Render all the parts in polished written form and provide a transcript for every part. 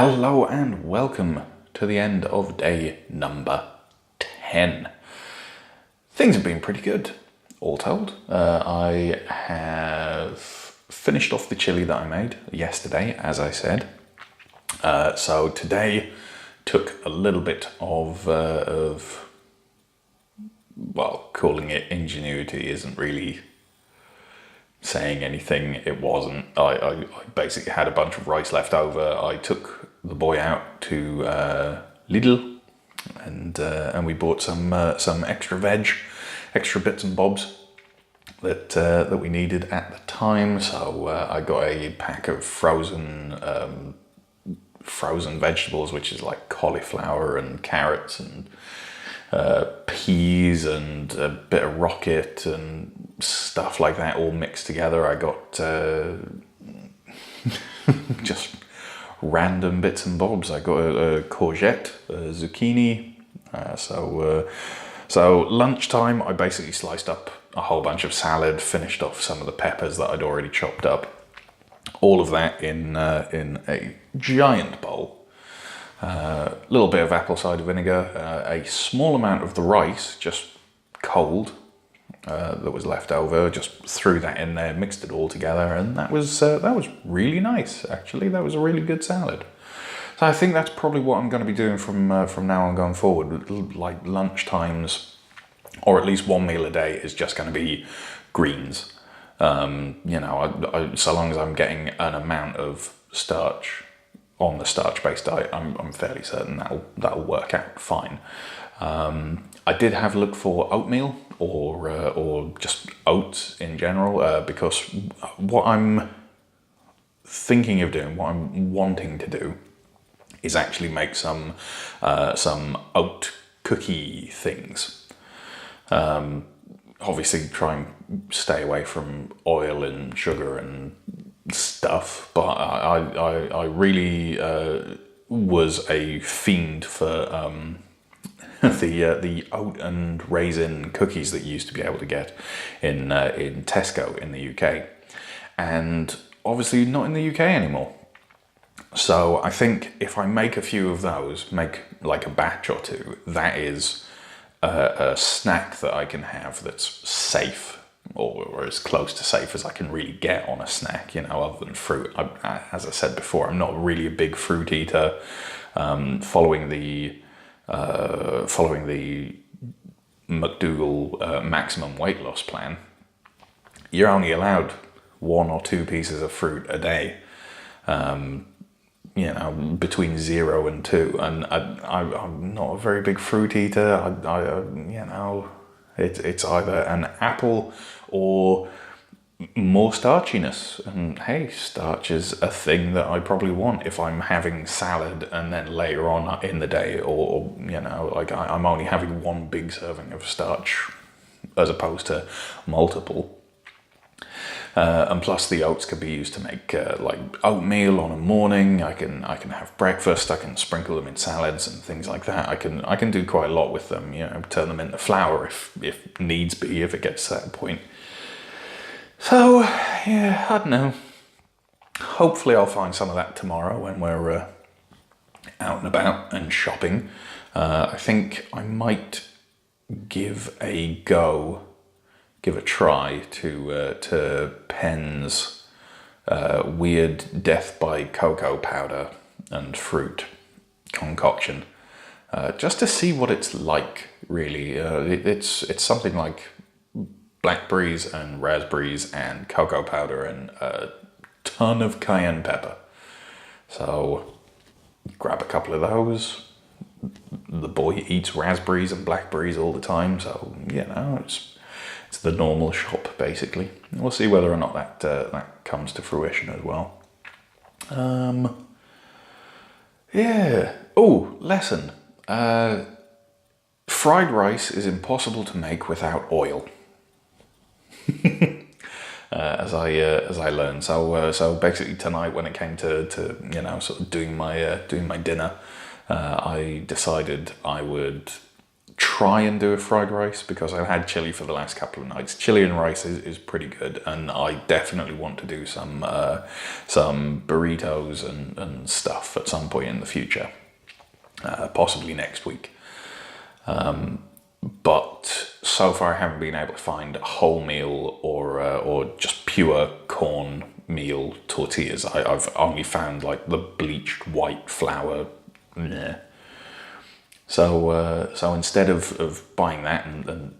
Hello and welcome to the end of day number 10. Things have been pretty good, all told. I have finished off the chili that I made yesterday, as I said. So today took a little bit of calling it ingenuity isn't really saying anything. It wasn't. I basically had a bunch of rice left over. I took the boy out to Lidl and we bought some extra veg, extra bits and bobs that we needed at the time. So I got a pack of frozen vegetables, which is like cauliflower and carrots and peas and a bit of rocket and stuff like that, all mixed together. I got just random bits and bobs. I got a courgette, a zucchini. So lunchtime, I basically sliced up a whole bunch of salad, finished off some of the peppers that I'd already chopped up. All of that in a giant bowl. A little bit of apple cider vinegar, a small amount of the rice, just cold, that was left over. Just threw that in there, mixed it all together, and that was really nice. Actually, that was a really good salad. So I think that's probably what I'm going to be doing from now on going forward. Like lunchtimes, or at least one meal a day, is just going to be greens. So long as I'm getting an amount of starch on the starch-based diet, I'm fairly certain that'll work out fine. I did have a look for oatmeal or just oats in general, because what I'm thinking of doing, what I'm wanting to do, is actually make some oat cookie things. Obviously, try and stay away from oil and sugar and stuff, but I really was a fiend for the oat and raisin cookies that you used to be able to get in Tesco in the UK, and obviously not in the UK anymore. So I think if I make a few of those, make like a batch or two, that is a snack that I can have that's safe, or as close to safe as I can really get on a snack, other than fruit. As I said before, I'm not really a big fruit eater. Following the McDougall maximum weight loss plan, you're only allowed 1 or 2 pieces of fruit a day, between 0 and 2. And I'm not a very big fruit eater. It's either an apple or more starchiness. And hey, starch is a thing that I probably want if I'm having salad and then later on in the day, or I'm only having 1 big serving of starch as opposed to multiple. And plus the oats can be used to make like oatmeal on a morning. I can have breakfast. I can sprinkle them in salads and things like that. I can do quite a lot with them. Turn them into flour if needs be, if it gets to that point. So yeah, I don't know. Hopefully I'll find some of that tomorrow when we're out and about and shopping. I think I might give a try to Penn's weird death by cocoa powder and fruit concoction, just to see what it's like. Really, it's something like blackberries and raspberries and cocoa powder and a ton of cayenne pepper. So grab a couple of those. The boy eats raspberries and blackberries all the time, so it's the normal shop, basically. We'll see whether or not that comes to fruition as well. Yeah. Oh, lesson. Fried rice is impossible to make without oil. As I learned. So basically tonight, when it came to sort of doing my dinner, I decided I would try try and do a fried rice because I've had chili for the last couple of nights. Chili and rice is pretty good, and I definitely want to do some burritos and stuff at some point in the future, possibly next week. But so far I haven't been able to find a wholemeal or just pure corn meal tortillas. I've only found like the bleached white flour. Meh. So instead of buying that and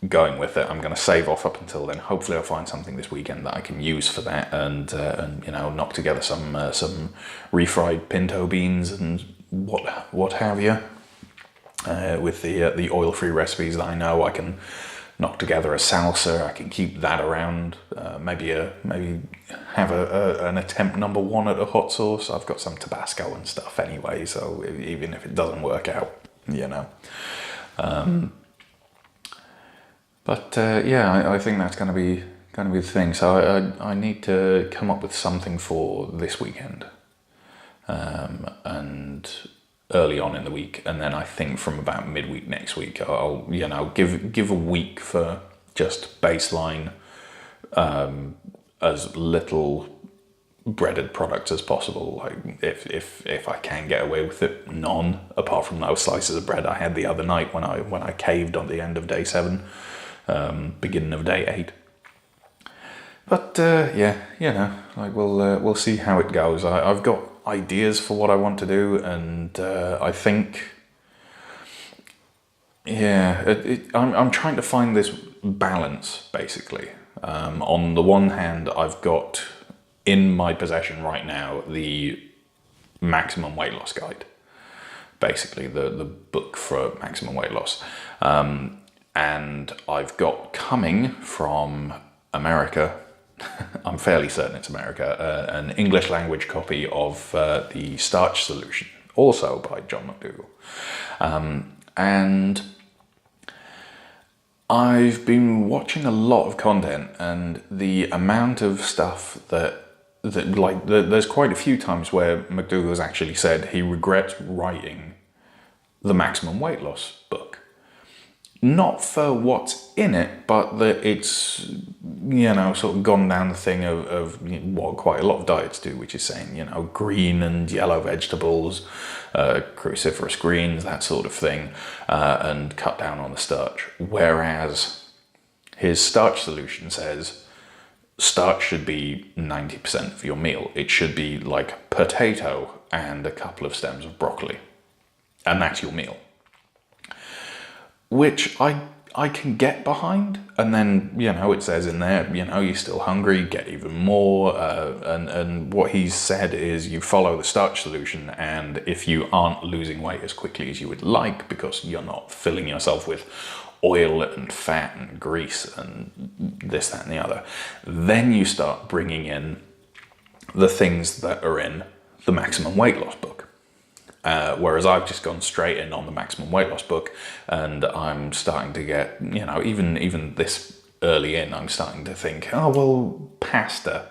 going with it, I'm going to save off up until then. Hopefully I'll find something this weekend that I can use for that, and you know, knock together some refried pinto beans and what have you. With the oil-free recipes that I know, I can knock together a salsa. I can keep that around. Maybe have an attempt number one at a hot sauce. I've got some Tabasco and stuff anyway, so even if it doesn't work out, you know. Yeah, I think that's going to be the thing. So I need to come up with something for this weekend, and early on in the week, and then I think from about midweek next week, I'll give a week for just baseline, as little breaded products as possible. Like if I can get away with it, none, apart from those slices of bread I had the other night when I caved on the end of day 7, beginning of day 8. But yeah, you know, like we'll see how it goes. I've got ideas for what I want to do, and I think, yeah, I'm trying to find this balance, basically. On the one hand, I've got in my possession right now the maximum weight loss guide, basically the book for maximum weight loss, and I've got coming from America, I'm fairly certain it's America, an English language copy of The Starch Solution, also by John McDougall. And I've been watching a lot of content, and the amount of stuff there's quite a few times where McDougall's actually said he regrets writing the maximum weight loss book. Not for what's in it, but that it's, you know, sort of gone down the thing of what quite a lot of diets do, which is saying, you know, green and yellow vegetables, cruciferous greens, that sort of thing, and cut down on the starch. Whereas his starch solution says starch should be 90% of your meal. It should be like potato and a couple of stems of broccoli, and that's your meal. Which I can get behind, and then, you know, it says in there, you know, you're still hungry, get even more, and what he's said is you follow the starch solution, and if you aren't losing weight as quickly as you would like because you're not filling yourself with oil and fat and grease and this, that and the other, then you start bringing in the things that are in the maximum weight loss book. Whereas I've just gone straight in on the maximum weight loss book, and I'm starting to get, you know, even this early in, I'm starting to think, oh well, pasta.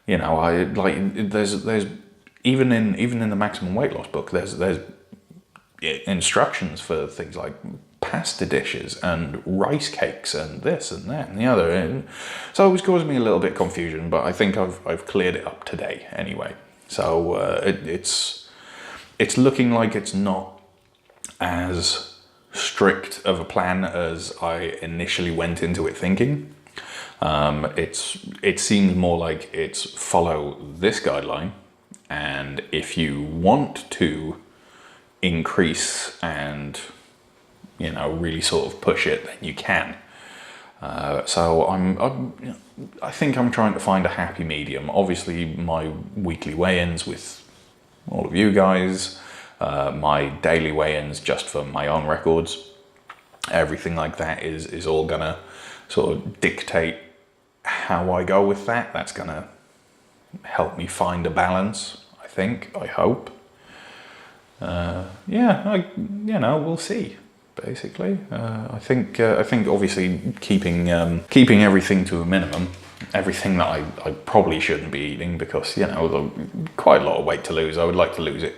You know, I like there's even in the maximum weight loss book, there's instructions for things like pasta dishes and rice cakes and this and that and the other. And so it was causing me a little bit of confusion, but I think I've cleared it up today anyway. So it's looking like it's not as strict of a plan as I initially went into it thinking. It seems more like it's follow this guideline, and if you want to increase and, you know, really sort of push it, then you can. So I think I'm trying to find a happy medium. Obviously, my weekly weigh-ins with all of you guys, my daily weigh-ins just for my own records, everything like that is all gonna sort of dictate how I go with that. That's gonna help me find a balance, I hope. We'll see. Basically, I think obviously keeping everything to a minimum, everything that I probably shouldn't be eating, because, you know, quite a lot of weight to lose. I would like to lose it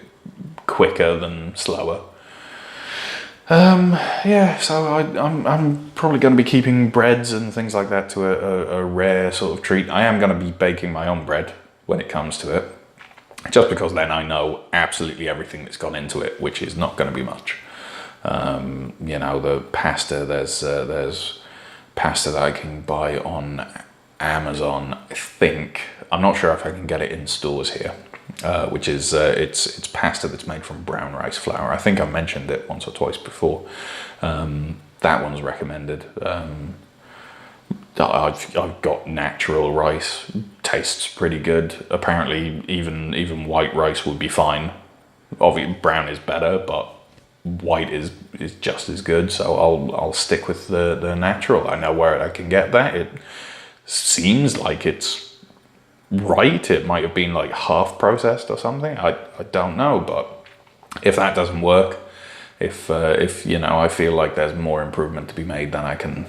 quicker than slower. Yeah, so I'm probably going to be keeping breads and things like that to a rare sort of treat. I am going to be baking my own bread when it comes to it, just because then I know absolutely everything that's gone into it, which is not going to be much. You know, the pasta, there's pasta that I can buy on Amazon, I think. I'm not sure if I can get it in stores here, which is it's pasta that's made from brown rice flour. I think I mentioned it once or twice before. That one's recommended. I've got natural rice, tastes pretty good. Apparently even white rice would be fine. Obviously brown is better, but white is just as good, so I'll stick with the natural. I know where I can get that. It seems like it's right. It might have been like half processed or something. I don't know, but if that doesn't work, if you know, I feel like there's more improvement to be made, then I can,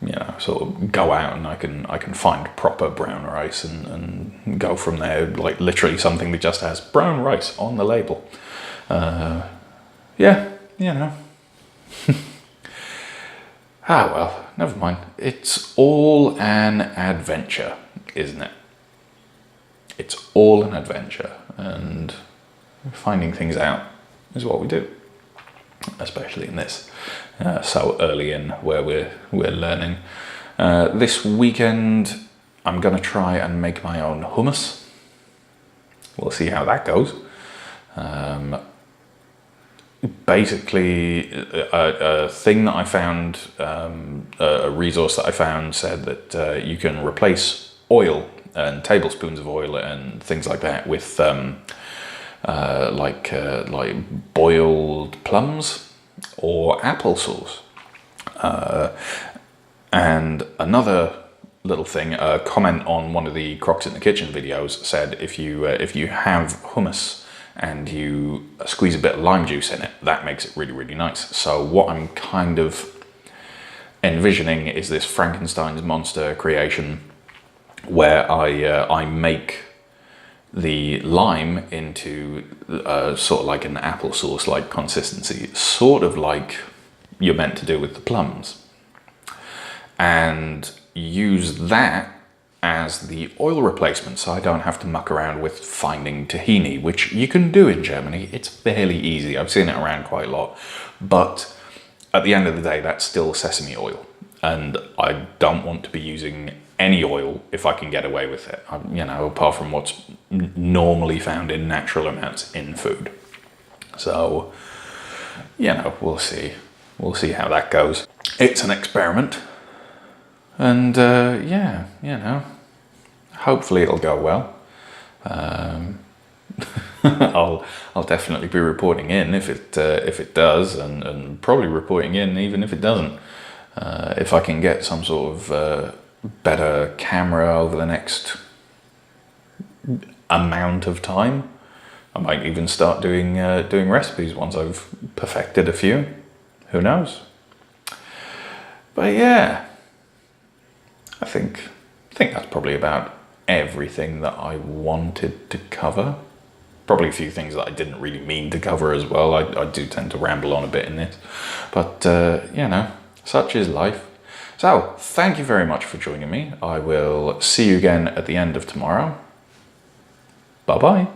you know, sort of go out and I can find proper brown rice and go from there. Like literally something that just has brown rice on the label. Yeah, you know. Ah, well, never mind. It's all an adventure, isn't it? It's all an adventure, and finding things out is what we do, especially in this so early in where we're learning. This weekend, I'm gonna try and make my own hummus. We'll see how that goes. Basically, a thing that I found, a resource that I found said that you can replace oil and tablespoons of oil and things like that with like boiled plums or applesauce. And another little thing, a comment on one of the Crocs in the Kitchen videos said if you have hummus and you squeeze a bit of lime juice in it, that makes it really, really nice. So what I'm kind of envisioning is this Frankenstein's monster creation where I make the lime into sort of like an applesauce-like consistency, sort of like you're meant to do with the plums, and use that as the oil replacement, so I don't have to muck around with finding tahini, which you can do in Germany. It's fairly easy. I've seen it around quite a lot, but at the end of the day, that's still sesame oil, and I don't want to be using any oil if I can get away with it, you know, apart from what's normally found in natural amounts in food. So, you know, we'll see how that goes. It's an experiment. And yeah, you know, hopefully it'll go well. I'll definitely be reporting in if it does, and probably reporting in even if it doesn't. If I can get some sort of better camera over the next amount of time, I might even start doing recipes once I've perfected a few. Who knows? But yeah. I think that's probably about everything that I wanted to cover. Probably a few things that I didn't really mean to cover as well. I do tend to ramble on a bit in this. But, you know, such is life. So, thank you very much for joining me. I will see you again at the end of tomorrow. Bye-bye.